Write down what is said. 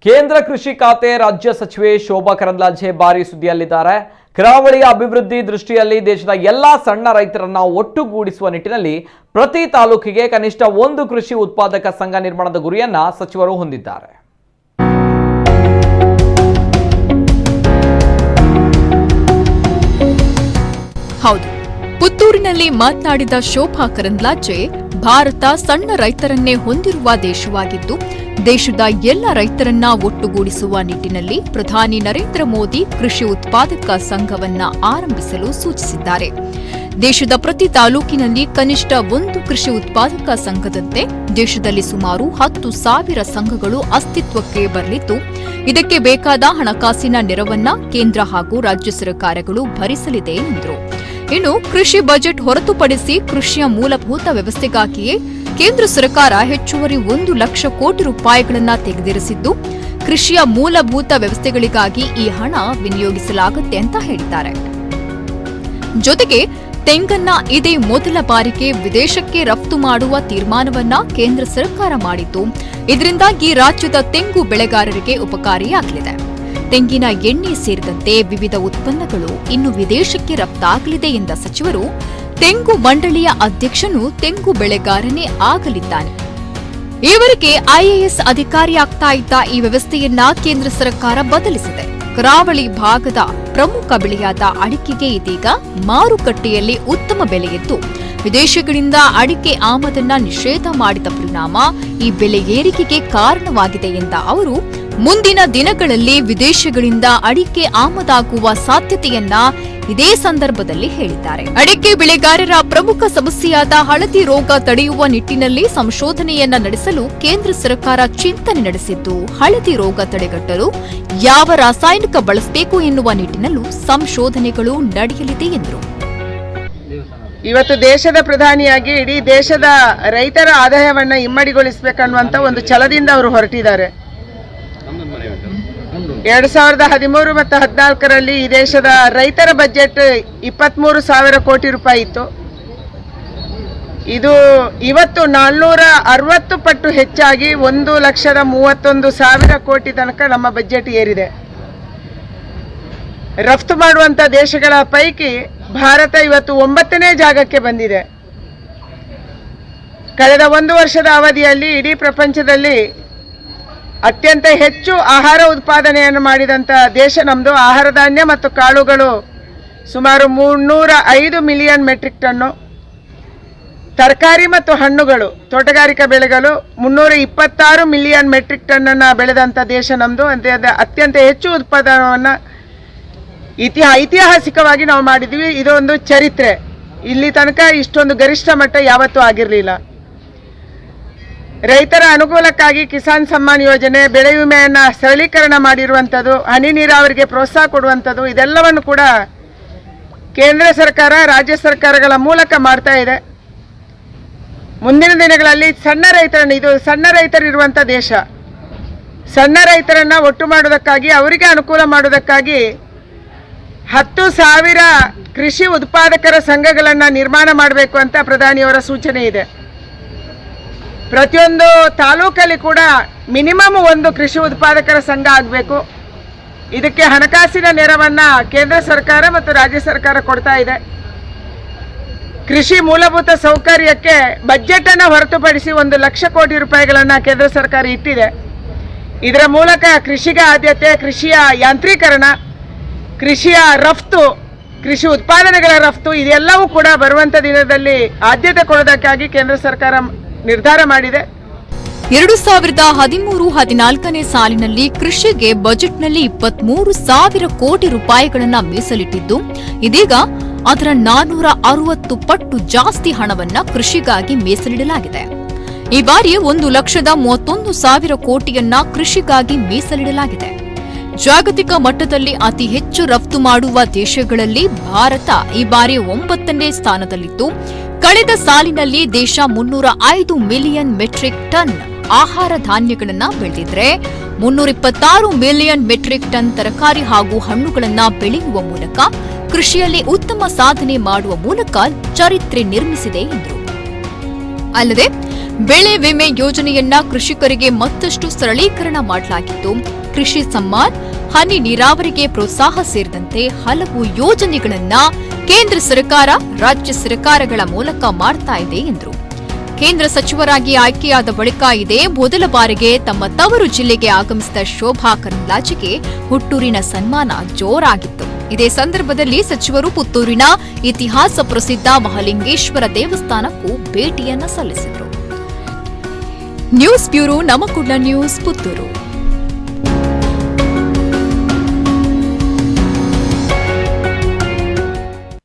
ಕೇಂದ್ರ ಕೃಷಿ ಖಾತೆ ರಾಜ್ಯ ಸಚಿವೆ ಶೋಭಾ ಕರಂದ್ಲಾಜೆ ಬಾರಿ ಸುದ್ದಿಯಲ್ಲಿದ್ದಾರೆ. ಕರಾವಳಿಯ ಅಭಿವೃದ್ಧಿ ದೃಷ್ಟಿಯಲ್ಲಿ ದೇಶದ ಎಲ್ಲಾ ಸಣ್ಣ ರೈತರನ್ನ ಒಟ್ಟುಗೂಡಿಸುವ ನಿಟ್ಟಿನಲ್ಲಿ ಪ್ರತಿ ತಾಲೂಕಿಗೆ ಕನಿಷ್ಠ ಒಂದು ಕೃಷಿ ಉತ್ಪಾದಕ ಸಂಘ ನಿರ್ಮಾಣದ ಗುರಿಯನ್ನ ಸಚಿವರು ಹೊಂದಿದ್ದಾರೆ. ಹೌದು, ಪುತ್ತೂರಿನಲ್ಲಿ ಮಾತನಾಡಿದ ಶೋಭಾ ಕರಂದ್ಲಾಜೆ, ಭಾರತ ಸಣ್ಣ ರೈತರನ್ನೇ ಹೊಂದಿರುವ ದೇಶವಾಗಿದ್ದು ದೇಶದ ಎಲ್ಲ ರೈತರನ್ನ ಒಟ್ಟುಗೂಡಿಸುವ ನಿಟ್ಟಿನಲ್ಲಿ ಪ್ರಧಾನಿ ನರೇಂದ್ರ ಮೋದಿ ಕೃಷಿ ಉತ್ಪಾದಕ ಸಂಘವನ್ನ ಆರಂಭಿಸಲು ಸೂಚಿಸಿದ್ದಾರೆ. ದೇಶದ ಪ್ರತಿ ತಾಲೂಕಿನಲ್ಲಿ ಕನಿಷ್ಠ ಒಂದು ಕೃಷಿ ಉತ್ಪಾದಕ ಸಂಘದಂತೆ ದೇಶದಲ್ಲಿ ಸುಮಾರು 10,000 ಸಂಘಗಳು ಅಸ್ತಿತ್ವಕ್ಕೆ ಬರಲಿದ್ದು, ಇದಕ್ಕೆ ಬೇಕಾದ ಹಣಕಾಸಿನ ನೆರವನ್ನ ಕೇಂದ್ರ ಹಾಗೂ ರಾಜ್ಯ ಸರ್ಕಾರಗಳು ಭರಿಸಲಿದೆ ಎಂದರು. ಇನ್ನು ಕೃಷಿ ಬಜೆಟ್ ಹೊರತುಪಡಿಸಿ ಕೃಷಿಯ ಮೂಲಭೂತ ವ್ಯವಸ್ಥೆಗಾಗಿಯೇ ಕೇಂದ್ರ ಸರ್ಕಾರ ಹೆಚ್ಚುವರಿ 1 ಲಕ್ಷ ಕೋಟಿ ರೂಪಾಯಿಗಳನ್ನು ತೆಗೆದಿರಿಸಿದ್ದು, ಕೃಷಿಯ ಮೂಲಭೂತ ವ್ಯವಸ್ಥೆಗಳಿಗಾಗಿ ಈ ಹಣ ವಿನಿಯೋಗಿಸಲಾಗುತ್ತೆ ಅಂತ ಹೇಳಿದ್ದಾರೆ. ಜೊತೆಗೆ ತೆಂಗನ್ನ ಇದೇ ಮೊದಲ ಬಾರಿಗೆ ವಿದೇಶಕ್ಕೆ ರಫ್ತು ಮಾಡುವ ತೀರ್ಮಾನವನ್ನ ಕೇಂದ್ರ ಸರ್ಕಾರ ಮಾಡಿದ್ದು, ಇದರಿಂದಾಗಿ ರಾಜ್ಯದ ತೆಂಗು ಬೆಳೆಗಾರರಿಗೆ ಉಪಕಾರಿಯಾಗಲಿದೆ. ತೆಂಗಿನ ಎಣ್ಣೆ ಸೇರಿದಂತೆ ವಿವಿಧ ಉತ್ಪನ್ನಗಳು ಇನ್ನು ವಿದೇಶಕ್ಕೆ ರಫ್ತಾಗಲಿದೆ ಎಂದ ಸಚಿವರು, ತೆಂಗು ಮಂಡಳಿಯ ಅಧ್ಯಕ್ಷನು ತೆಂಗು ಬೆಳೆಗಾರನೇ ಆಗಲಿದ್ದಾನೆ. ಈವರೆಗೆ ಐಎಎಸ್ ಅಧಿಕಾರಿಯಾಗ್ತಾ ಇದ್ದ ಈ ವ್ಯವಸ್ಥೆಯನ್ನ ಕೇಂದ್ರ ಸರ್ಕಾರ ಬದಲಿಸಿದೆ. ಕರಾವಳಿ ಭಾಗದ ಪ್ರಮುಖ ಬೆಳೆಯಾದ ಅಡಿಕೆಗೆ ಇದೀಗ ಮಾರುಕಟ್ಟೆಯಲ್ಲಿ ಉತ್ತಮ ಬೆಲೆಯಿದ್ದು, ವಿದೇಶಗಳಿಂದ ಅಡಿಕೆ ಆಮದನ್ನ ನಿಷೇಧ ಮಾಡಿದ ಪರಿಣಾಮ ಈ ಬೆಲೆ ಏರಿಕೆಗೆ ಕಾರಣವಾಗಿದೆ ಎಂದ ಅವರು, ಮುಂದಿನ ದಿನಗಳಲ್ಲಿ ವಿದೇಶಗಳಿಂದ ಅಡಿಕೆ ಆಮದಾಗುವ ಸಾಧ್ಯತೆಯನ್ನ ಇದೇ ಸಂದರ್ಭದಲ್ಲಿ ಹೇಳಿದ್ದಾರೆ. ಅಡಿಕೆ ಬೆಳೆಗಾರರ ಪ್ರಮುಖ ಸಮಸ್ಯೆಯಾದ ಹಳದಿ ರೋಗ ತಡೆಯುವ ನಿಟ್ಟಿನಲ್ಲಿ ಸಂಶೋಧನೆಯನ್ನ ನಡೆಸಲು ಕೇಂದ್ರ ಸರ್ಕಾರ ಚಿಂತನೆ ನಡೆಸಿದ್ದು, ಹಳದಿ ರೋಗ ತಡೆಗಟ್ಟಲು ಯಾವ ರಾಸಾಯನಿಕ ಬಳಸಬೇಕು ಎನ್ನುವ ನಿಟ್ಟಿನಲ್ಲೂ ಸಂಶೋಧನೆಗಳು ನಡೆಯಲಿದೆ ಎಂದರು. ಇವತ್ತು ದೇಶದ ಪ್ರಧಾನಿಯಾಗಿ ಇಡೀ ದೇಶದ ರೈತರ ಆದಾಯವನ್ನ ಇಮ್ಮಡಿಗೊಳಿಸಬೇಕನ್ನುವಂತ ಒಂದು ಛಲದಿಂದ ಅವರು ಹೊರಟಿದ್ದಾರೆ. 2013 ಮತ್ತು 2014ರಲ್ಲಿ ಈ ದೇಶದ ರೈತರ ಬಜೆಟ್ 23,000 ಕೋಟಿ ರೂಪಾಯಿ ಇತ್ತು. ಇದು ಇವತ್ತು 460 ಪಟ್ಟು ಹೆಚ್ಚಾಗಿ 1,31,000 ಕೋಟಿ ತನಕ ನಮ್ಮ ಬಜೆಟ್ ಏರಿದೆ. ರಫ್ತು ಮಾಡುವಂತ ದೇಶಗಳ ಪೈಕಿ ಭಾರತ ಇವತ್ತು 9ನೇ ಜಾಗಕ್ಕೆ ಬಂದಿದೆ. ಕಳೆದ 1 ವರ್ಷದ ಅವಧಿಯಲ್ಲಿ ಇಡೀ ಪ್ರಪಂಚದಲ್ಲಿ ಅತ್ಯಂತ ಹೆಚ್ಚು ಆಹಾರ ಉತ್ಪಾದನೆಯನ್ನು ಮಾಡಿದಂಥ ದೇಶ ನಮ್ಮದು. ಆಹಾರ ಧಾನ್ಯ ಮತ್ತು ಕಾಳುಗಳು ಸುಮಾರು 305 ಮಿಲಿಯನ್ ಮೆಟ್ರಿಕ್ ಟನ್ನು, ತರಕಾರಿ ಮತ್ತು ಹಣ್ಣುಗಳು ತೋಟಗಾರಿಕಾ ಬೆಳೆಗಳು 326 ಮಿಲಿಯನ್ ಮೆಟ್ರಿಕ್ ಟನ್ನನ್ನು ಬೆಳೆದಂಥ ದೇಶ ನಮ್ಮದು. ಅತ್ಯಂತ ಹೆಚ್ಚು ಉತ್ಪಾದನವನ್ನು ಐತಿಹಾಸಿಕವಾಗಿ ನಾವು ಮಾಡಿದ್ವಿ. ಇದೊಂದು ಚರಿತ್ರೆ. ಇಲ್ಲಿ ತನಕ ಇಷ್ಟೊಂದು ಗರಿಷ್ಠ ಮಟ್ಟ ಯಾವತ್ತೂ ಆಗಿರಲಿಲ್ಲ. ರೈತರ ಅನುಕೂಲಕ್ಕಾಗಿ ಕಿಸಾನ್ ಸಮ್ಮಾನ್ ಯೋಜನೆ, ಬೆಳೆ ವಿಮೆಯನ್ನು ಸರಳೀಕರಣ ಮಾಡಿರುವಂಥದ್ದು, ಹನಿ ನೀರಾವರಿಗೆ ಪ್ರೋತ್ಸಾಹ ಕೊಡುವಂಥದ್ದು, ಇದೆಲ್ಲವನ್ನು ಕೂಡ ಕೇಂದ್ರ ಸರ್ಕಾರ ರಾಜ್ಯ ಸರ್ಕಾರಗಳ ಮೂಲಕ ಮಾಡ್ತಾ ಇದೆ. ಮುಂದಿನ ದಿನಗಳಲ್ಲಿ ಇದು ಸಣ್ಣ ರೈತರಿರುವಂಥ ದೇಶ. ಸಣ್ಣ ರೈತರನ್ನು ಒಟ್ಟು ಮಾಡೋದಕ್ಕಾಗಿ, ಅವರಿಗೆ ಅನುಕೂಲ ಮಾಡೋದಕ್ಕಾಗಿ 10,000 ಕೃಷಿ ಉತ್ಪಾದಕರ ಸಂಘಗಳನ್ನು ನಿರ್ಮಾಣ ಮಾಡಬೇಕು ಅಂತ ಪ್ರಧಾನಿಯವರ ಸೂಚನೆ ಇದೆ. ಪ್ರತಿಯೊಂದು ತಾಲೂಕಲ್ಲಿ ಕೂಡ ಮಿನಿಮಮ್ ಒಂದು ಕೃಷಿ ಉತ್ಪಾದಕರ ಸಂಘ ಆಗಬೇಕು. ಇದಕ್ಕೆ ಹಣಕಾಸಿನ ನೆರವನ್ನು ಕೇಂದ್ರ ಸರ್ಕಾರ ಮತ್ತು ರಾಜ್ಯ ಸರ್ಕಾರ ಕೊಡ್ತಾ ಇದೆ. ಕೃಷಿ ಮೂಲಭೂತ ಸೌಕರ್ಯಕ್ಕೆ ಬಜೆಟ್ ಅನ್ನು ಹೊರತುಪಡಿಸಿ 1 ಲಕ್ಷ ಕೋಟಿ ರೂಪಾಯಿಗಳನ್ನು ಕೇಂದ್ರ ಸರ್ಕಾರ ಇಟ್ಟಿದೆ. ಇದರ ಮೂಲಕ ಕೃಷಿಗೆ ಆದ್ಯತೆ, ಕೃಷಿಯ ಯಾಂತ್ರೀಕರಣ, ಕೃಷಿಯ ರಫ್ತು, ಕೃಷಿ ಉತ್ಪಾದನೆಗಳ ರಫ್ತು, ಇದೆಲ್ಲವೂ ಕೂಡ ಬರುವಂತ ದಿನದಲ್ಲಿ ಆದ್ಯತೆ ಕೊಡೋದಕ್ಕಾಗಿ ಕೇಂದ್ರ ಸರ್ಕಾರ ನಿರ್ಧಾರ ಮಾಡಿದೆ. 2013-14ನೇ ಸಾಲಿನಲ್ಲಿ ಕೃಷಿಗೆ ಬಜೆಟ್ನಲ್ಲಿ 23,000 ಕೋಟಿ ರೂಪಾಯಿಗಳನ್ನು ಮೀಸಲಿಟ್ಟಿದ್ದು, ಇದೀಗ ಅದರ 460 ಪಟ್ಟು ಜಾಸ್ತಿ ಹಣವನ್ನ ಕೃಷಿಗಾಗಿ ಮೀಸಲಿಡಲಾಗಿದೆ. ಈ ಬಾರಿ 1,31,000 ಕೋಟಿಯನ್ನ ಕೃಷಿಗಾಗಿ ಮೀಸಲಿಡಲಾಗಿದೆ. ಜಾಗತಿಕ ಮಟ್ಟದಲ್ಲಿ ಅತಿ ಹೆಚ್ಚು ರಫ್ತು ಮಾಡುವ ದೇಶಗಳಲ್ಲಿ ಭಾರತ ಈ ಬಾರಿ 9ನೇ ಸ್ಥಾನದಲ್ಲಿದ್ದು, ಕಳೆದ ಸಾಲಿನಲ್ಲಿ ದೇಶ 305 ಮಿಲಿಯನ್ ಮೆಟ್ರಿಕ್ ಟನ್ ಆಹಾರ ಧಾನ್ಯಗಳನ್ನು ಬೆಳೆದಿದ್ರೆ 326 ಮಿಲಿಯನ್ ಮೆಟ್ರಿಕ್ ಟನ್ ತರಕಾರಿ ಹಾಗೂ ಹಣ್ಣುಗಳನ್ನು ಬೆಳೆಯುವ ಮೂಲಕ ಕೃಷಿಯಲ್ಲಿ ಉತ್ತಮ ಸಾಧನೆ ಮಾಡುವ ಮೂಲಕ ಚರಿತ್ರೆ ನಿರ್ಮಿಸಿದೆ ಎಂದರು. ಅಲ್ಲದೆ ಬೆಳೆ ವಿಮೆ ಯೋಜನೆಯನ್ನ ಕೃಷಿಕರಿಗೆ ಮತ್ತಷ್ಟು ಸರಳೀಕರಣ ಮಾಡಲಾಗಿದ್ದು, ಕೃಷಿ ಸಮ್ಮಾನ್, ಹನಿ ನೀರಾವರಿಗೆ ಪ್ರೋತ್ಸಾಹ ಸೇರಿದಂತೆ ಹಲವು ಯೋಜನೆಗಳನ್ನ ಕೇಂದ್ರ ಸರ್ಕಾರ, ರಾಜ್ಯ ಸರ್ಕಾರಗಳ ಮೂಲಕ ಮಾಡ್ತಾ ಇದೆ ಎಂದರು. ಕೇಂದ್ರ ಸಚಿವರಾಗಿ ಆಯ್ಕೆಯಾದ ಬಳಿಕ ಇದೇ ಮೊದಲ ಬಾರಿಗೆ ತಮ್ಮ ತವರು ಜಿಲ್ಲೆಗೆ ಆಗಮಿಸಿದ ಶೋಭಾ ಕರಂದ್ಲಾಜೆಗೆ ಹುಟ್ಟೂರಿನ ಸನ್ಮಾನ ಜೋರಾಗಿತ್ತು. ಇದೇ ಸಂದರ್ಭದಲ್ಲಿ ಸಚಿವರು ಪುತ್ತೂರಿನ ಇತಿಹಾಸ ಪ್ರಸಿದ್ಧ ಮಹಾಲಿಂಗೇಶ್ವರ ದೇವಸ್ಥಾನಕ್ಕೂ ಭೇಟಿಯನ್ನ ಸಲ್ಲಿಸಿದರು. News bureau, Namakudla news, Puttur.